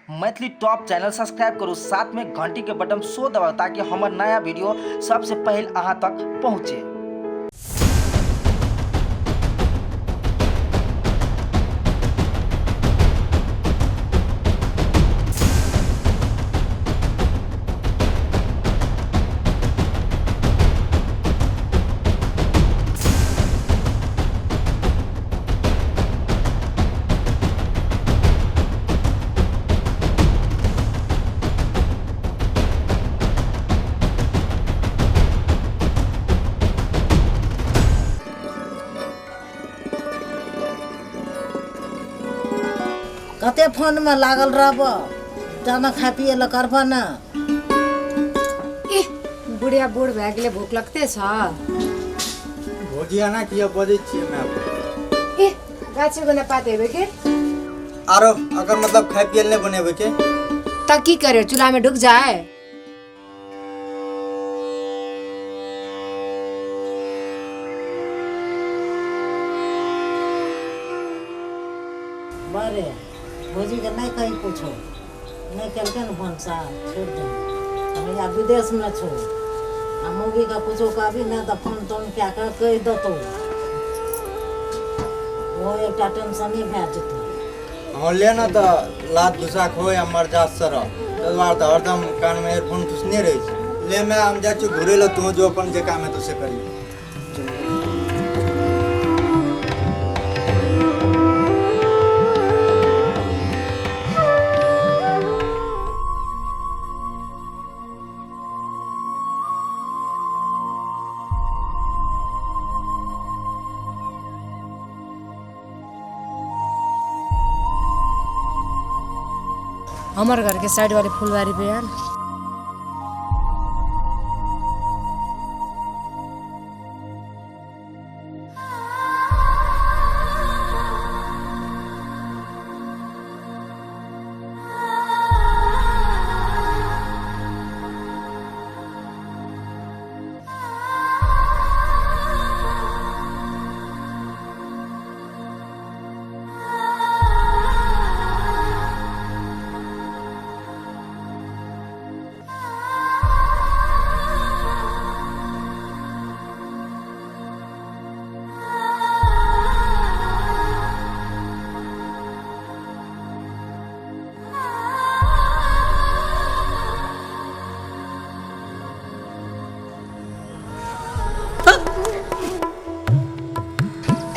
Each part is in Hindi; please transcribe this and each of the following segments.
मैथिली टॉप चैनल सब्सक्राइब करू, साथ में घंटी के बटन सो दबाओ ताकि हमार नया वीडियो सबसे पहले अहाँ तक पहुँचे। कते फोन में लागल रहब, जाना खा पिए ला करब ना। बुढ़िया बूढ़ भए गेले, भूख लगते छ। भोजिया ना किया बजे छिए मैं गाछी बना पाते हेबे के आरो अगर मतलब खाए पिए ले बनेबे के त की करे, चूल्हा में ढुक जाए। बारे भोजी के नहीं कहीं पूछो, नहीं केलके न फोन सा छोड़ दे। हम या विदेश में छो, आ मौगी का कुछो कहबी ना तो फोन तोन क्या कर कह दतो, वो एक टेंशन ही भए जतो। हम लेना तो लात दूसरा खोए मर जा सर तलवार तो हरदम कान में ईयरफोन घुसने रही छै। ले मैं हम जा छु घुरे लो, तू जो अपन जे काम है तो से करी। हमारे घर के साइड वाली फुलवारी पे यार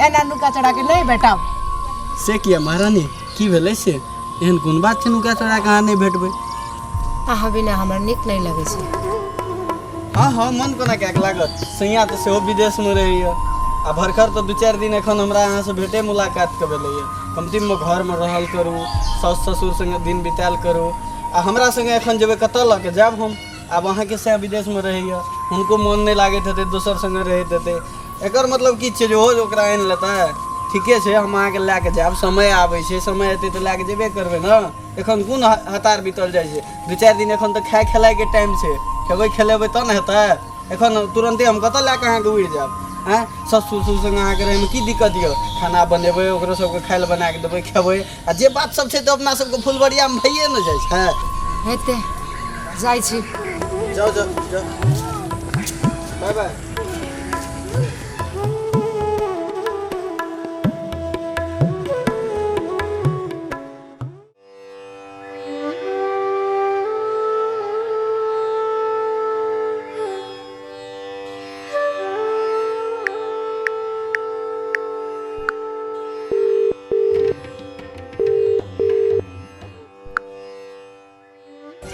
एना नुका चढ़ा के नहीं बेटा से किया महारानी की भेलै से एहन कोन बात छै नुका चढ़ा के अहाँ नहीं भेटबै। अहाँ बिना हमरा नीक नहीं लगे छै। हाँ हाँ मन कोना क्या लागत, सैया तो सेहो विदेश में रहैया आ भरखर तो 2-4 दिन एखन हमरा अहाँ से भेटे मुलाकात के भेलैया। कमती में घर में रहल करू, सास ससुर संगे दिन बितायल करू, आ हमरा संगे एखन जेबै कतऽ लऽ के जायब हम। आब अहाँ के सैया विदेश में रहैया, हुनको मन नहीं लागैत हेतै, दोसर संगे रहैत हेतै। एकर मतलब की छै जे ओहो ओकरा आनि लेतै। ठीके छै, हम अहाँके लए के जायब, समय आबै छै, समय एतै तऽ लए के जेबे करबै ने। एखन कोन हतार बीतल जाइ छै, 2-4 दिन एखन तऽ खाए खेलाइ के टाइम छै, खेबै खेलेबै तब ने हेतै। एखन तुरंते हम कतऽ लए के अहाँके उड़ि जायब। हाँ ससुर ससुर संगे अहाँके रहैमे की दिक्कत यऽ, खाना बनेबै, ओकरो सबके खाइ लए बना के देबै, खेबै। आ जे बात सब छै तऽ अपना सबके फुलबरियामे भइए ने जाइ छै। हेते जाइ छी, जाओ जाओ जाओ, बाय बाय।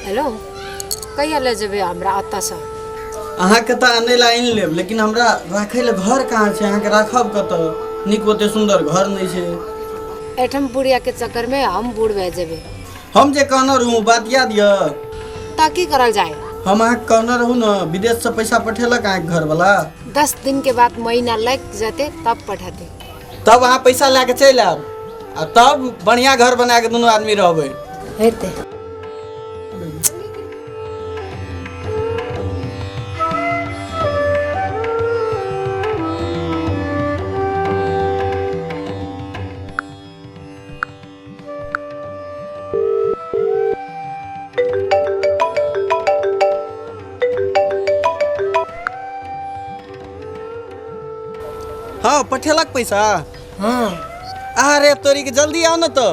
हेलो कहिया ले जेबे हमरा अत्ता से? अहाँके तऽ आनै लए आनि लेब, लेकिन हमरा राखै लए घर कहाँ छै, अहाँके राखब कतऽ? नीक ओते सुन्दर घर नहीं छै। एठम बुढ़िया के चक्कर में हम बूढ़ भए जेबे। हम जे कहने रहूँ बात याद यऽ? ता की करल जाए? हम अहाँके कहने रहूँ न, विदेश से पैसा पठेलक अहाँके घर वाला। 10 दिन के बाद महीना लग जाते तब पठाते। तब अहाँ पैसा लए के चलि आयब, आ तब बढ़िया घर बना के दोनों आदमी रहबै। हेते हाँ पठेलक पैसा। हाँ अरे तोरी के जल्दी आओ न तो।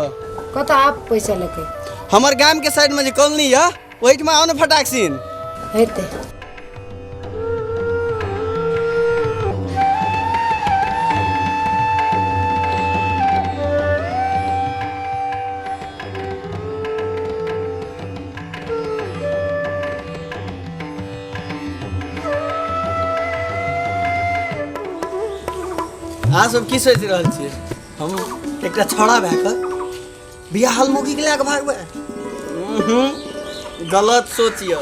कत आप पैसा लेके हमर गाम के साइड में जे कॉलोनी है वही में आओ न फटाक सीन। हेते अहाँ सब की सोच रहल छियै? हम एकटा छौड़ा भए कऽ बियाह हाल मौगी के लए कऽ भागबै? गलत सोचिए।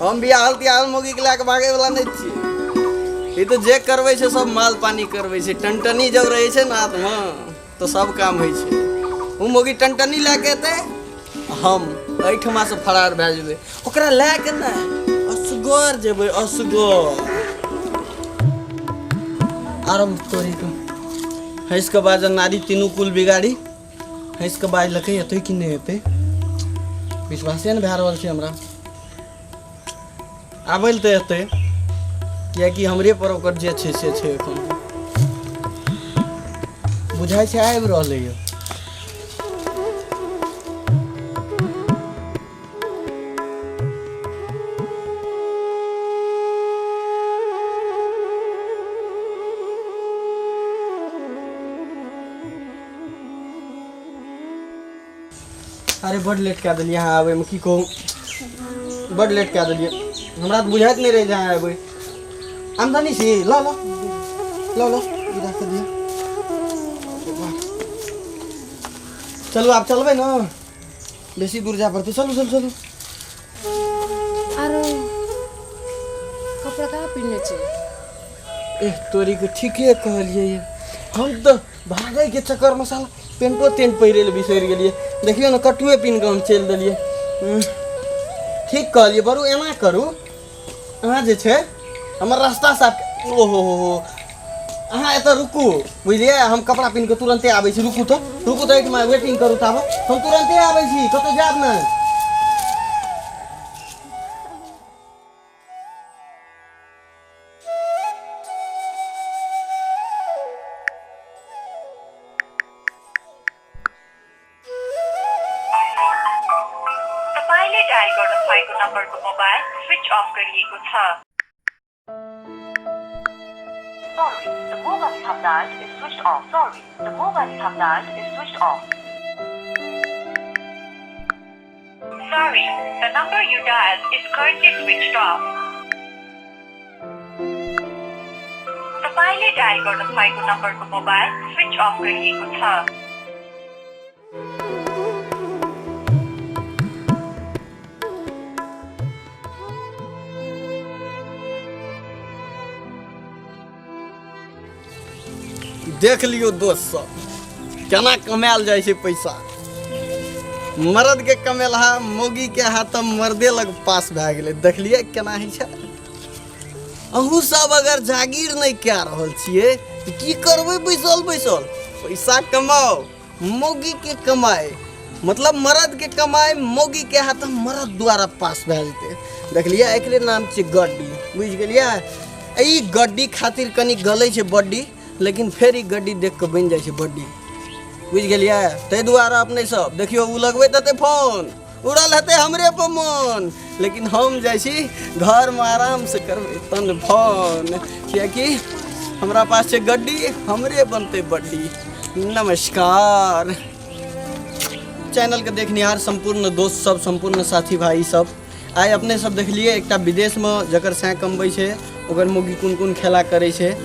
हम बियाह हाल तियाह मौगी के लए कऽ भागै वाला नहीं छियै। ई तो जे करबै छै सब माल पानी करबै छै। टनटनी जब रहै छै ना हाथ में तो सब काम होइ छै। ओ मौगी टनटनी लए के एतै, हम एहिठमा से फरार भए जेबै। ओकरा लए के नै असगर जेबै, असगर। आराम तोरी को हंस के बाज नारी तीनू कुल बिगाड़ी हंस के बाज लकै एतै कि नहीं एतै? विश्वासे न भए रहल छै हमरा। आबै लए तऽ एतै, किएकि हमरे पर ओकर जे छै से छै। एखन बुझाइ छै आबि रहलै यऽ। अरे बड़ लेट कए देलियै यहाँ आबैमे, की कहूँ बड़ लेट कए देलियै। हमरा तऽ बुझाइत नहीं रहे जहाँ आबै। आमदनी छी लो लो लो लो ई राख दिया। चलू आप चलबै ना, बेसी दूर जा पड़तै। चलू चलू चलू। आरो कपड़ा कहाँ पिन्हने छै? एह तोरी के ठीके कहलियै ये। हम तो भागै के चक्कर में साला पेंटो तेंट पहिरे ले बिसरि गेलियै। देखियो ना कटुए पिन्ह के हम चलि देलियै। ठीक कहलियै बरू, एना करू अहाँ जे छै हमर रास्ता साफ। ओहो अहाँ एतऽ रुकू बुझलियै, हम कपड़ा पिन्ह के तुरंते आबै छी। रुकू तो एहिठमा वेटिंग करू ताबे, हम तुरंते आबै छी, कतौ जायब नहि। तपाईँले डायल गर्नु भएको नम्बरको मोबाइल स्विच अफ गरिएको छ। Sorry, the mobile you have dialed is switched off. Sorry, the mobile you have dialed is switched off. Sorry, the number you dialed is currently switched off. तपाईँले डायल गर्नु भएको नम्बरको मोबाइल स्विच अफ गरिएको छ। देख लियो दोस्त सब केना कमायल जाइ छै पैसा। मर्द के कमेलहा मौगी के हाथ मर्दे लग पास भए गेलै। देखलिए केना होइ छै। अहूँ सब अगर जागीर नहीं कए रहल छियै तऽ की करबै बैसल बैसल? पैसा कमाओ, मौगी के कमाए, मतलब मर्द के कमाए मौगी के हाथ मर्द द्वारा पास भए जेतै। देखलिए एकरे नाम छै गड्डी, बुझ गेलिए? ई गड्डी खातिर कनी गलै छै बड्डी, लेकिन फिर ई गड्डी देख के बन जाए बड्डी, बुझ गेलिए? ताहि दुआरे अपने सब देखियो उ लगबे देते फोन, उड़ल हेते हमरे पर मन, लेकिन हम जाइ छी घर में आराम से करबे तन फोन, कियाकि हमरा पास छै गड्डी, हमरे बनते बड्डी। नमस्कार चैनल के देखनिहार संपूर्ण दोस्त सब, संपूर्ण साथी भाई सब, आइ अपने सब देखलिए एकटा विदेश में जकर सै कमबै छै ओकर मौगी कोन कोन खेला करे छै।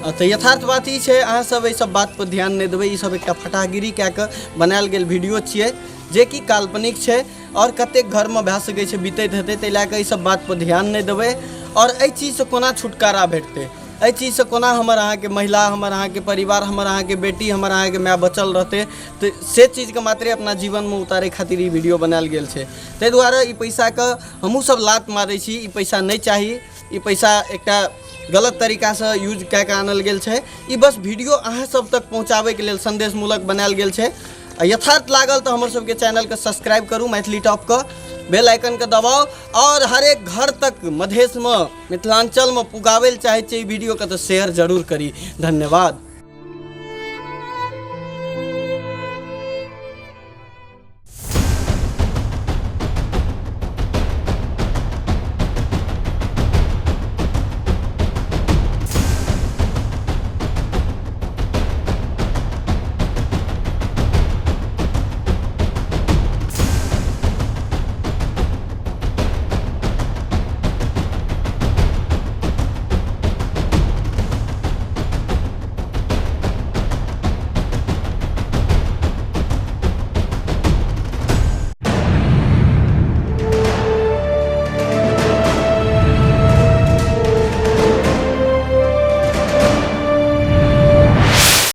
तो यथार्थ बात ई छै, अहाँ सब एहि सब बात पर ध्यान नहीं देबै। ई सब एकटा फटागिरी कए कऽ बनायल गेल वीडियो छियै जे कि काल्पनिक छै और कतेक घर में भए सकै छै बीतैत हेतै, ताहि लए कऽ ई सब बात पर ध्यान नहीं देबै। और एहि चीज से कोना छुटकारा भेटतै, एहि चीज से कोना हमर अहाँ के महिला, हमर अहाँ के परिवार, हमर अहाँ के बेटी, हमर अहाँ के माय बचल रहतै, तो से चीज के मात्रे अपना जीवन में उतारे खातिर ई वीडियो बनायल गेल छै। ताहि दुआरे ई पैसा के हमहूँ सब लात मारै छी। ई पैसा नहीं चाही, ई पैसा एकटा गलत तरीका से यूज कए के आनल गेल छै। ई बस वीडियो अहाँ सब तक पहुँचाबै के लेल संदेशमूलक बनायल गेल छै। आ यथार्थ लागल तो हमर सबके चैनल के सब्सक्राइब करू मैथिली टॉप के, बेल आइकन के दबाओ और हर एक घर तक मधेश में मिथिलांचल में पुगावे चाहे वीडियो के तो शेयर जरूर करी। धन्यवाद।